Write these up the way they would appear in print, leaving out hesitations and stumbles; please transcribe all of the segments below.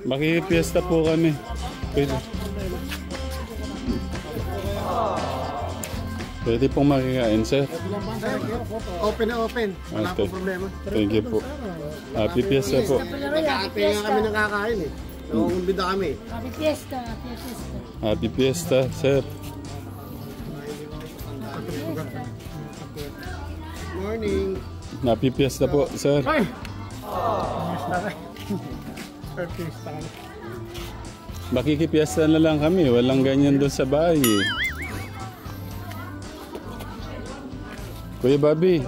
Makikipiesta po kami. Pwede. Pwede pong makikain, sir. Open na open. Wala Okay. pong problema. Thank you po. Happy Fiesta po. Nag-aapi nga kami nakakain eh. Nangungumbida kami. Happy Fiesta, Happy Fiesta. Happy Fiesta, sir. Morning. Happy Fiesta po, sir. Ay! Fiesta. Makikipiesta na lang kami. Walang ganyan doon sa bahay. Kuya Bobby,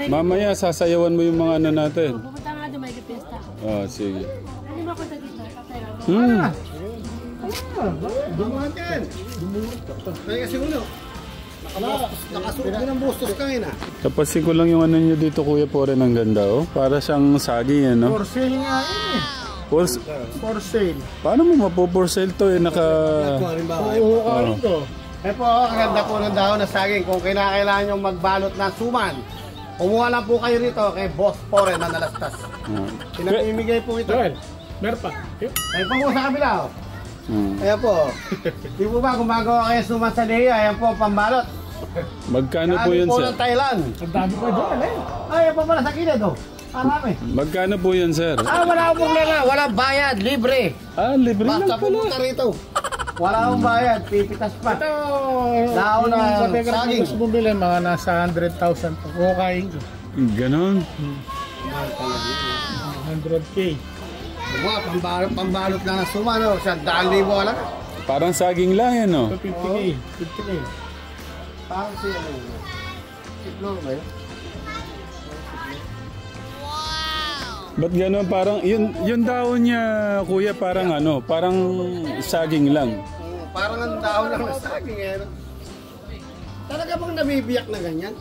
mamaya sasayawan mo yung mga ano natin. Pupunta nga doon, may Fiesta. Sige. Hindi mo ako dito. Dumuhan yan. Kaya kasi ulo. Nakasuot din ang bustos ka ngayon ah. Tapasin ko lang yung ano nyo dito, Kuya Poren. Ang ganda, oh. Para siyang saging, ano? For sale nga yun eh. For sale. Paano mo mapo-for sale to, eh? Oo, ito. Eh po, ang ganda po ng dahon na saging. Kung kinakailangan nyo magbalot ng suman, kumuha lang po kayo rito kay Boss Poren na nalastas. Pinamimigay po ito. Meron pa. Ay po sa kabila. Ayan po. Di po ba gumagawa kayo suman sa liya? Ayan po, pambalot. Magkano po yun, po sir? ng Thailand. Ang dami po doon eh. Ay, pa pala sa kilid oh. Marami. Magkano po yun, sir? Wala akong problema. Walang bayad. Libre. Libre lang Basta pala. pumunta rito. Wala akong bayad. Pipitas pa. Ito. Dahon na saging. Gusto bumili mga nasa 100,000 po. Okay. Ganon. 100K. Pambalot lang ng suma, no? 100,000 lang. Parang saging lang yan, no? 50K. 50K. Parang siya lang. Siplo ba yun? Ba't gano'n? Parang, yung dahon niya, kuya, parang ano, parang saging lang. Parang ang dahon lang ng saging, eh. No? Talaga bang nabibiyak na ganyan?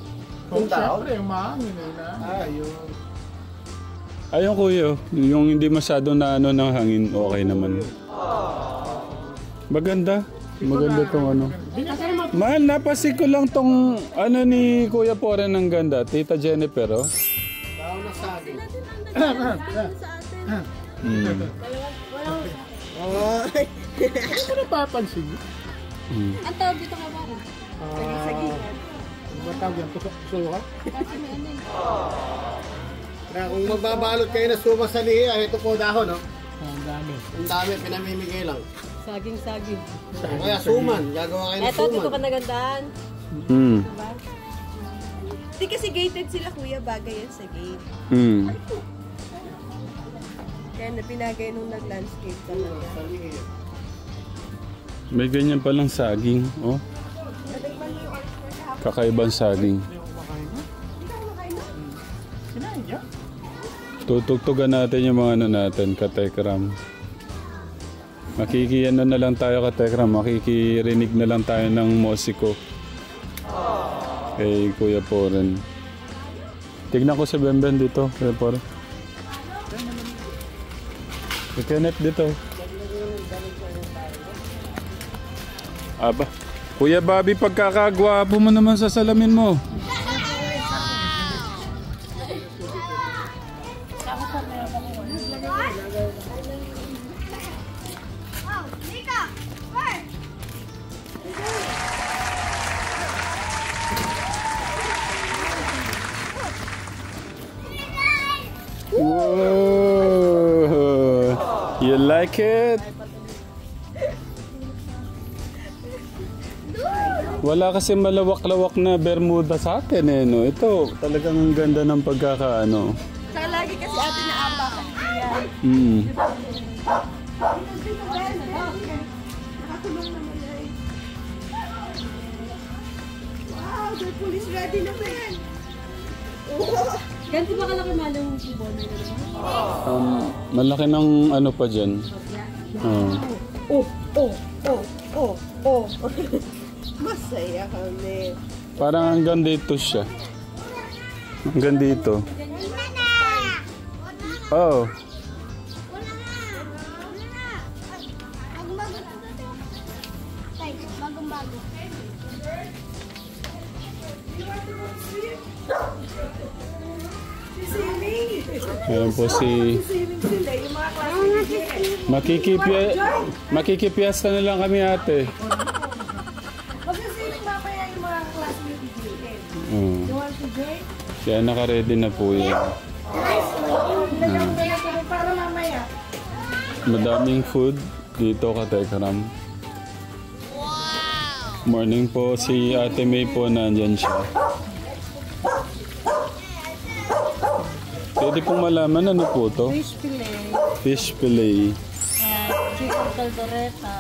Yung dahon? Siyempre, yung mahangin eh. Yun. Ayun, kuya, yung hindi masyado na ano ng hangin, okay naman. Maganda. Maganda tong ano. Mahal, napasig ko lang tong ano ni Kuya Poren ng ganda. Tita Jennifer, oh. Dahon ng saging. Ano mo napapansin niyo? Ang tawag dito nga ba? Sagisagihan. Ano ba tawag yan? Susuka? Kasi may ano eh. Kaya kung magbabalot kayo na suma sa lihi, ito po dahon, no? Ang dami. Ang dami, pinamimigay lang. Saging-saging. Kaya suman, gagawa kayo ng Eto, dito suman. ka nagandaan. Diba? Hindi kasi gated sila kuya, bagay yan sa gate. Kaya na pinagay nung nag-landscape talaga. May ganyan palang saging, oh. Kakaibang saging. Tutugtugan natin yung mga ano natin, katekram. Makikiano na lang tayo, katekram. Makikirinig na lang tayo ng musiko. Kay Kuya Poren. Tignan ko si Bemben dito, Kuya Poren. Si Kenneth dito. Aba. Kuya Bobby, pagkakagwapo mo naman sa salamin mo. Whoa! You like it? Wala kasi malawak-lawak na Bermuda sa atin eh, no? Ito, talagang ang ganda ng pagkakaano. Saka lagi kasi ate na ambakan niya. Nakakulong naman yan. Wow, the police ready naman. Ganti ba kalaki malang yung sibon? Malaki ng ano pa dyan. Masaya kami. Parang hanggang dito siya. Hanggang dito. Oh. Bagong-bago. Sisiling. Meron po si... Swimming sila, yung mga klase. Makikipiyasta na lang kami ate. Mag-swimming mamaya yung mga klase ni DJ. Mm. You want to join? Kaya naka-ready na po yan. Para mamaya. Madaming food dito ka Tekram. Morning po, si Ate May po nandyan siya. Pwede pong malaman ano po to? Fish fillet. Fish fillet. Chicken caldereta.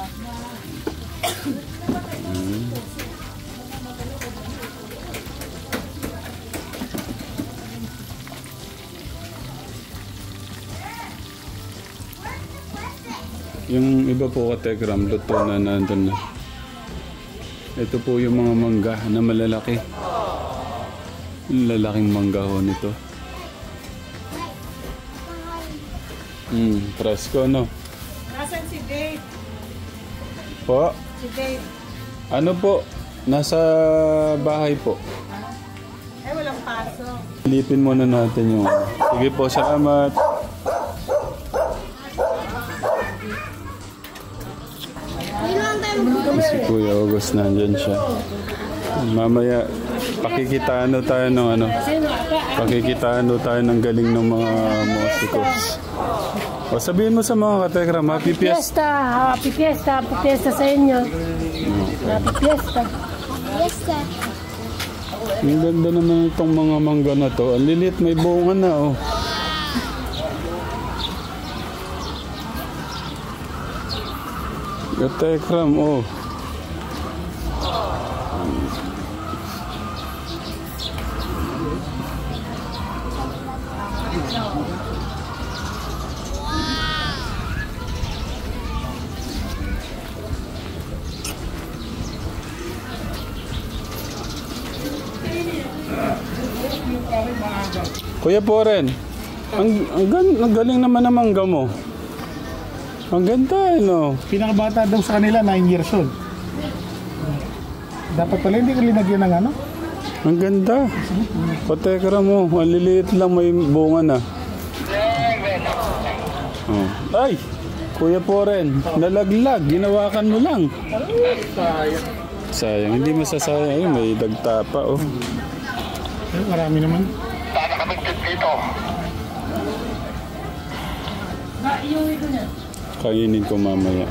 Yung iba po ka Tekram, luto na nandun na. Ito po yung mga mangga na malalaki. Lalaking mangga ho nito. Presko no? Nasaan si Dave? Po? Si Dave. Ano po? Nasa bahay po. Eh, walang pasok. Silipin muna natin yung... Sige po, salamat. Si Kuya August nandyan siya. Mamaya, pakikitaan tayo ng ano. Pakikitaan tayo ng galing ng mga musikos. O sabihin mo sa mga katekram, happy fiesta. Happy fiesta. Happy fiesta sa inyo. Happy fiesta. Ang ganda naman itong mga mangga na to. Ang lilit, may bunga na oh. Katekram oh. Kuya Poren, ang galing naman ng mangga mo. Ang ganda no. Pinakabata daw sa kanila, 9 years old. Dapat pala hindi ko linagyan ng ano? Ang ganda. Patekra mo, ang liliit lang may bunga na. Oh. Ay! Kuya Poren, nalaglag, ginawakan mo lang. Sayang, hindi masasayang. Ay, may dagta pa oh. Ay, marami naman. Kainin ko mamaya.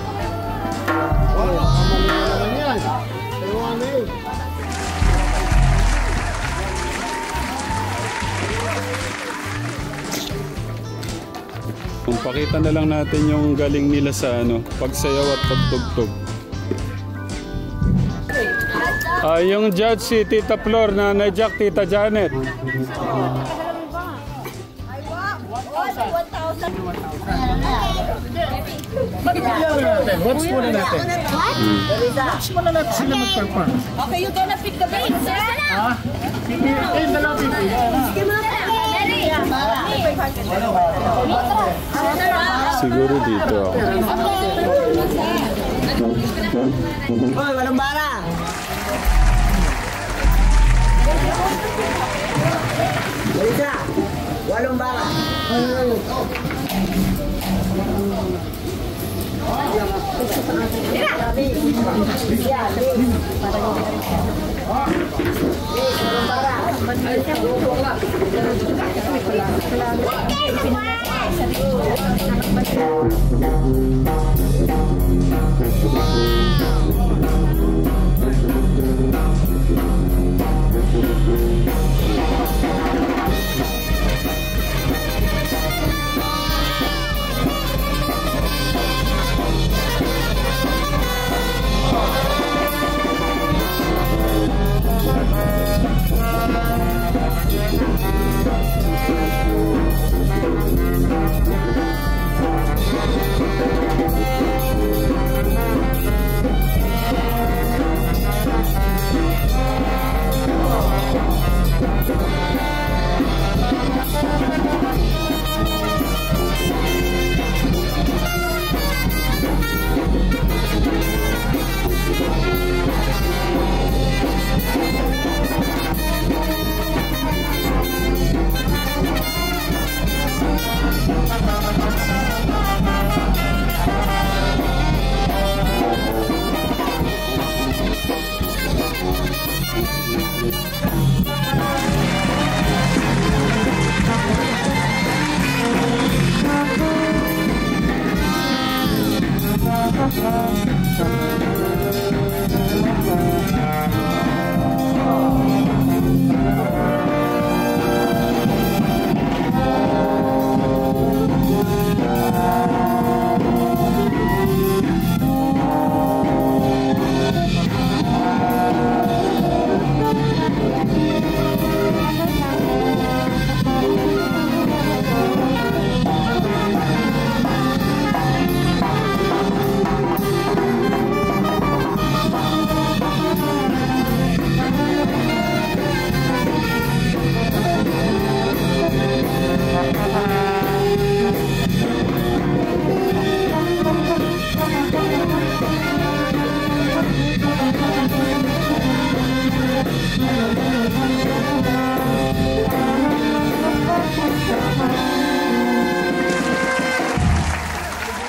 Pakita na lang natin yung galing nila sa ano, pagsayaw at pagtugtog. Yung judge si Tita Flor, Nanay Jack, Tita Janet. Ay, wow! 1,000. Watch muna natin. Watch muna natin sila mag-perform. Okay, you gonna pick the beats, sir? Eh, dalawa pipi. Siguro dito ako. Hoy, walang bara! Balita! Walang bara!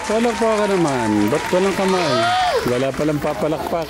Palakpak ka naman. Ba't walang kamay? Wala palang papalakpak.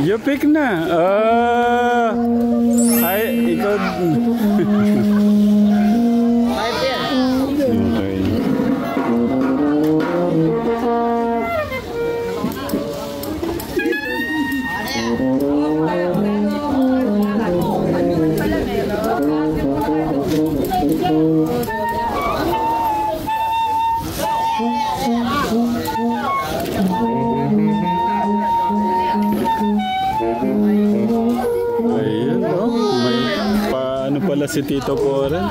You pick na. Ay, ikaw. Okay. Ayun, oh. May paano pala si Tito Poren?